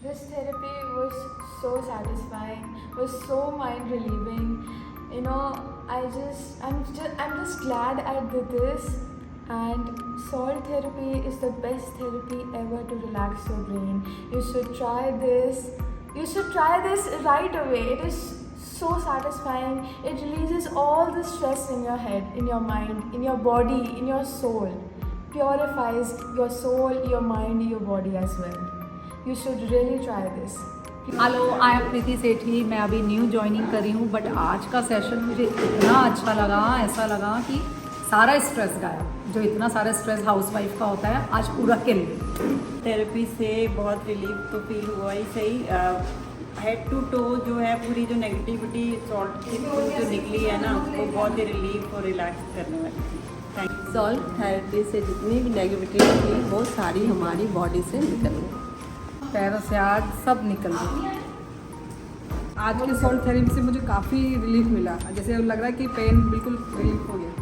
This therapy was so satisfying, was so mind relieving. You know, I'm just glad I did this. And salt therapy is the best therapy ever to relax your brain. You should try this. You should try this right away. It is so satisfying. It releases all the stress in your head, in your mind, in your body, in your soul. Purifies your soul, your mind, your body as well. You should really try this. Hello, I am Preeti Sethi. मैं अभी new joining कर रही हूँ, but आज का session मुझे इतना अच्छा लगा, ऐसा लगा कि सारा स्ट्रेस गायब। जो इतना सारा स्ट्रेस हाउसवाइफ का होता है, आज पूरा किल। थेरेपी से बहुत रिलीफ तो फील हुआ ही सही। हेड टू टो जो है पूरी जो नेगेटिविटी सॉल्ट की जो निकली है ना, वो बहुत ही रिलीफ और रिलैक्स करने वाली थी। Thank you. सॉल्ट थेरेपी से जितनी भी नेगेटिविटी थी वो सारी हमारी बॉडी से निकल गई। पैरों से आग सब निकल गई। आज की सॉल्ट थेरेपी से मुझे काफ़ी रिलीफ मिला। जैसे लग रहा है कि पेन बिल्कुल रिलीफ हो गया।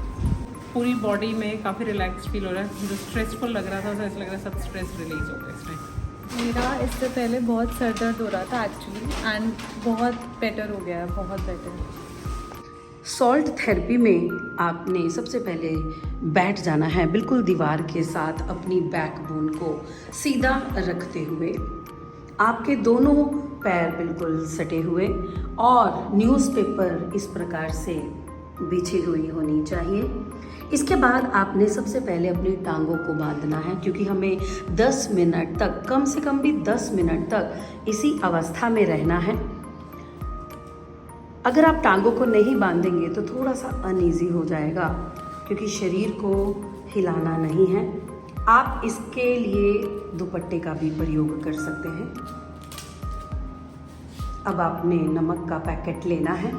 पूरी बॉडी में काफ़ी रिलैक्स फील हो रहा है। जो स्ट्रेसफुल लग रहा था, ऐसा लग रहा है सब स्ट्रेस रिलीज हो गया इसमें। मेरा इससे पहले बहुत सर दर्द हो रहा था एक्चुअली, एंड बहुत बेटर हो गया है, बहुत बेटर। सॉल्ट थेरेपी में आपने सबसे पहले बैठ जाना है बिल्कुल दीवार के साथ, अपनी बैकबोन को सीधा रखते हुए, आपके दोनों पैर बिल्कुल सटे हुए और न्यूज़पेपर इस प्रकार से बिछी हुई होनी चाहिए। इसके बाद आपने सबसे पहले अपनी टांगों को बांधना है, क्योंकि हमें 10 मिनट तक, कम से कम भी 10 मिनट तक इसी अवस्था में रहना है। अगर आप टांगों को नहीं बांधेंगे तो थोड़ा सा अनईजी हो जाएगा, क्योंकि शरीर को हिलाना नहीं है। आप इसके लिए दुपट्टे का भी प्रयोग कर सकते हैं। अब आपने नमक का पैकेट लेना है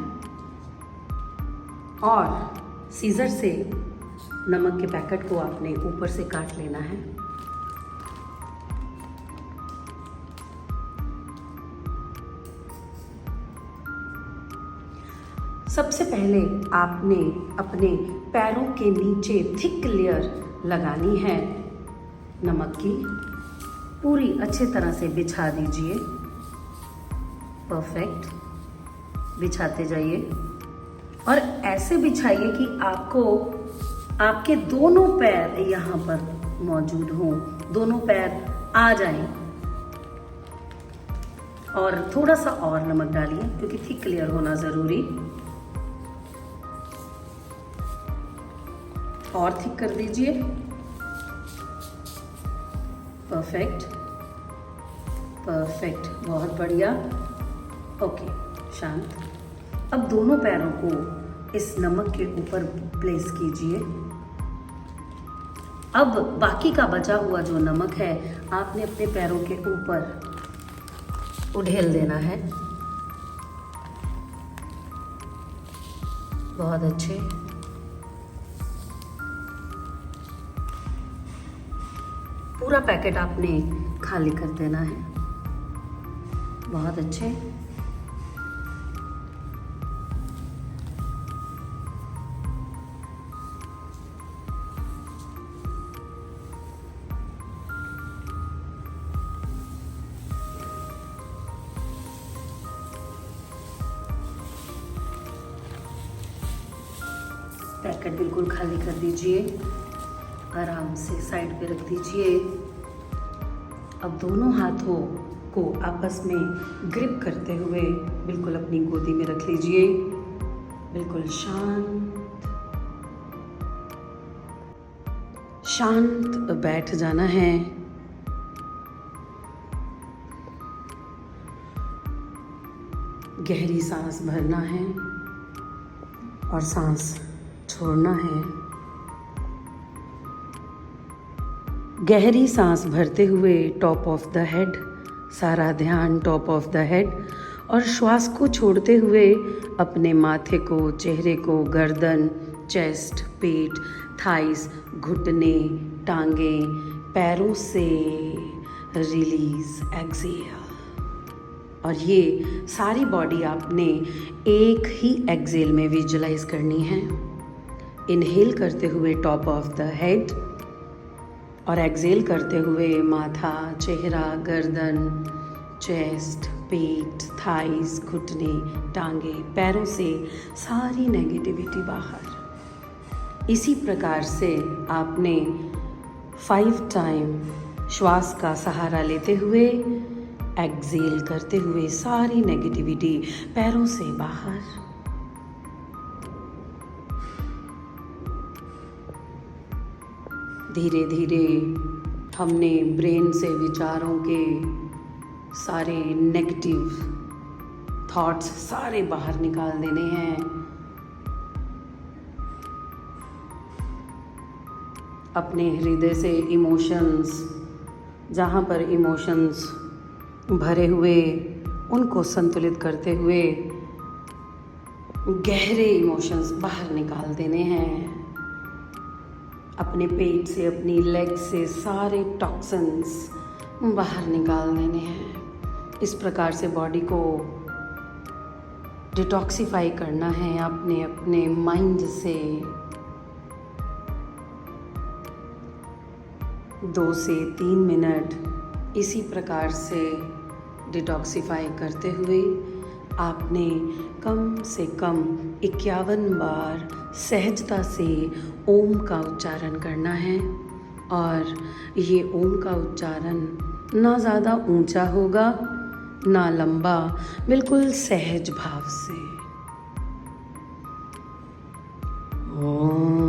और सीजर से नमक के पैकेट को आपने ऊपर से काट लेना है। सबसे पहले आपने अपने पैरों के नीचे थिक लेयर लगानी है नमक की। पूरी अच्छी तरह से बिछा दीजिए। परफेक्ट। बिछाते जाइए और ऐसे बिछाइए कि आपको आपके दोनों पैर यहाँ पर मौजूद हों, दोनों पैर आ जाएं। और थोड़ा सा और नमक डालिए, क्योंकि थिक लेयर होना ज़रूरी। और थिक कर दीजिए। परफेक्ट, परफेक्ट, बहुत बढ़िया। ओके, शांत। अब दोनों पैरों को इस नमक के ऊपर प्लेस कीजिए। अब बाकी का बचा हुआ जो नमक है आपने अपने पैरों के ऊपर उड़ेल देना है। बहुत अच्छे। पूरा पैकेट आपने खाली कर देना है। बहुत अच्छे। पैकेट बिल्कुल खाली कर दीजिए। आराम से साइड पे रख दीजिए। अब दोनों हाथों को आपस में ग्रिप करते हुए बिल्कुल अपनी गोदी में रख लीजिए। बिल्कुल शांत शांत बैठ जाना है। गहरी सांस भरना है और सांस छोड़ना है। गहरी सांस भरते हुए टॉप ऑफ द हेड, सारा ध्यान टॉप ऑफ द हेड, और श्वास को छोड़ते हुए अपने माथे को, चेहरे को, गर्दन, चेस्ट, पेट, थाइस, घुटने, टांगे, पैरों से रिलीज, एक्सेल। और ये सारी बॉडी आपने एक ही एक्सेल में विजुलाइज करनी है। इनहेल करते हुए टॉप ऑफ द हेड और एक्सेल करते हुए माथा, चेहरा, गर्दन, चेस्ट, पेट, थाइस, घुटने, टांगे, पैरों से सारी नेगेटिविटी बाहर। इसी प्रकार से आपने 5 टाइम श्वास का सहारा लेते हुए एक्सेल करते हुए सारी नेगेटिविटी पैरों से बाहर। धीरे धीरे हमने ब्रेन से विचारों के सारे नेगेटिव थॉट्स सारे बाहर निकाल देने हैं। अपने हृदय से इमोशंस, जहाँ पर इमोशंस भरे हुए उनको संतुलित करते हुए गहरे इमोशंस बाहर निकाल देने हैं। अपने पेट से, अपनी लेग से सारे टॉक्सिन्स बाहर निकाल देने हैं। इस प्रकार से बॉडी को डिटॉक्सिफाई करना है अपने अपने माइंड से। 2 से 3 मिनट इसी प्रकार से डिटॉक्सिफाई करते हुए आपने कम से कम 51 बार सहजता से ओम का उच्चारण करना है। और ये ओम का उच्चारण ना ज़्यादा ऊंचा होगा ना लंबा, बिल्कुल सहज भाव से। ओम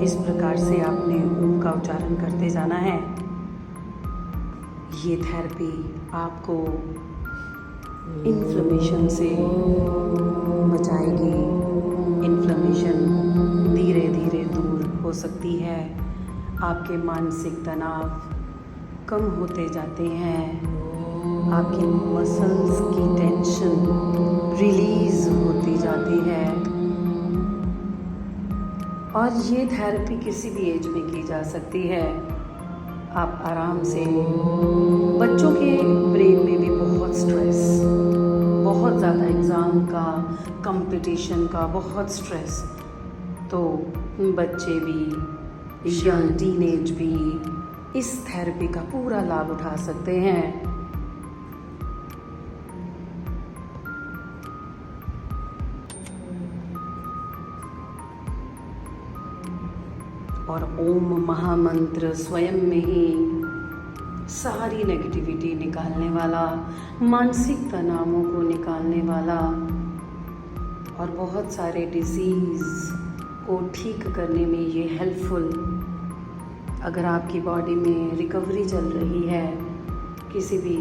इस प्रकार से आपने ओम का उच्चारण करते जाना है। ये थेरेपी आपको इन्फ्लेमेशन से बचाएगी। इन्फ्लेमेशन धीरे धीरे दूर हो सकती है। आपके मानसिक तनाव कम होते जाते हैं। आपकी मसल्स की टेंशन रिलीज होती जाती है। और ये थेरेपी किसी भी एज में की जा सकती है। आप आराम से, बच्चों के ब्रेन में भी बहुत स्ट्रेस, बहुत ज़्यादा एग्ज़ाम का, कंपटीशन का बहुत स्ट्रेस, तो बच्चे भी, यंग टीनेज भी इस थेरेपी का पूरा लाभ उठा सकते हैं। और ओम महामंत्र स्वयं में ही सारी नेगेटिविटी निकालने वाला, मानसिक तनावों को निकालने वाला और बहुत सारे डिजीज़ को ठीक करने में ये हेल्पफुल। अगर आपकी बॉडी में रिकवरी चल रही है किसी भी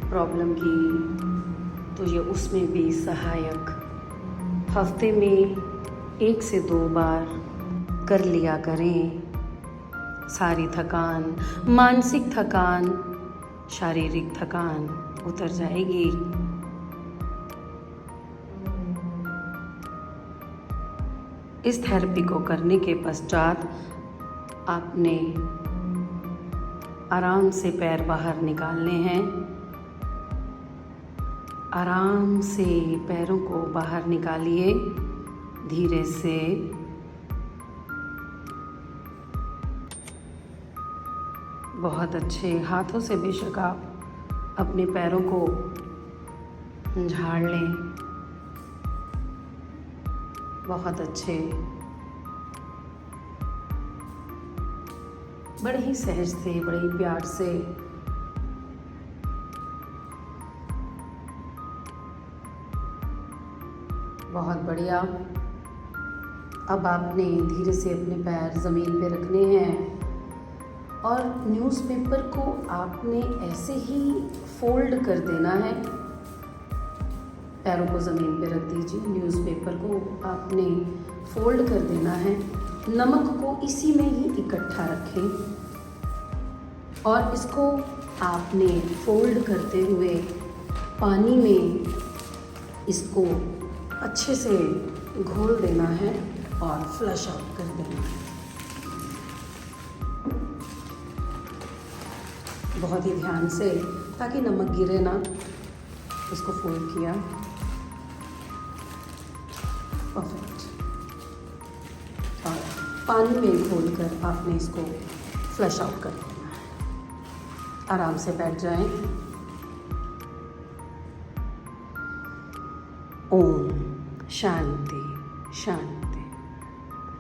प्रॉब्लम की, तो ये उसमें भी सहायक। हफ्ते में 1 से 2 बार कर लिया करें। सारी थकान, मानसिक थकान, शारीरिक थकान उतर जाएगी। इस थेरेपी को करने के पश्चात आपने आराम से पैर बाहर निकालने हैं। आराम से पैरों को बाहर निकालिए, धीरे से। बहुत अच्छे। हाथों से बेशक आप अपने पैरों को झाड़ लें। बहुत अच्छे। बड़े ही सहज थे, बड़े ही प्यार से। बहुत बढ़िया। अब आपने धीरे से अपने पैर ज़मीन पे रखने हैं और न्यूज़पेपर को आपने ऐसे ही फोल्ड कर देना है। पैरों को ज़मीन पे रख दीजिए, न्यूज़पेपर को आपने फोल्ड कर देना है। नमक को इसी में ही इकट्ठा रखें और इसको आपने फोल्ड करते हुए पानी में इसको अच्छे से घोल देना है और फ्लश आउट कर देना है। बहुत ही ध्यान से, ताकि नमक गिरे ना। इसको फोल्ड किया, परफेक्ट। और पानी में घोलकर आपने इसको फ्लश आउट कर देना है। आराम से बैठ जाएं। ओम शांति शांति।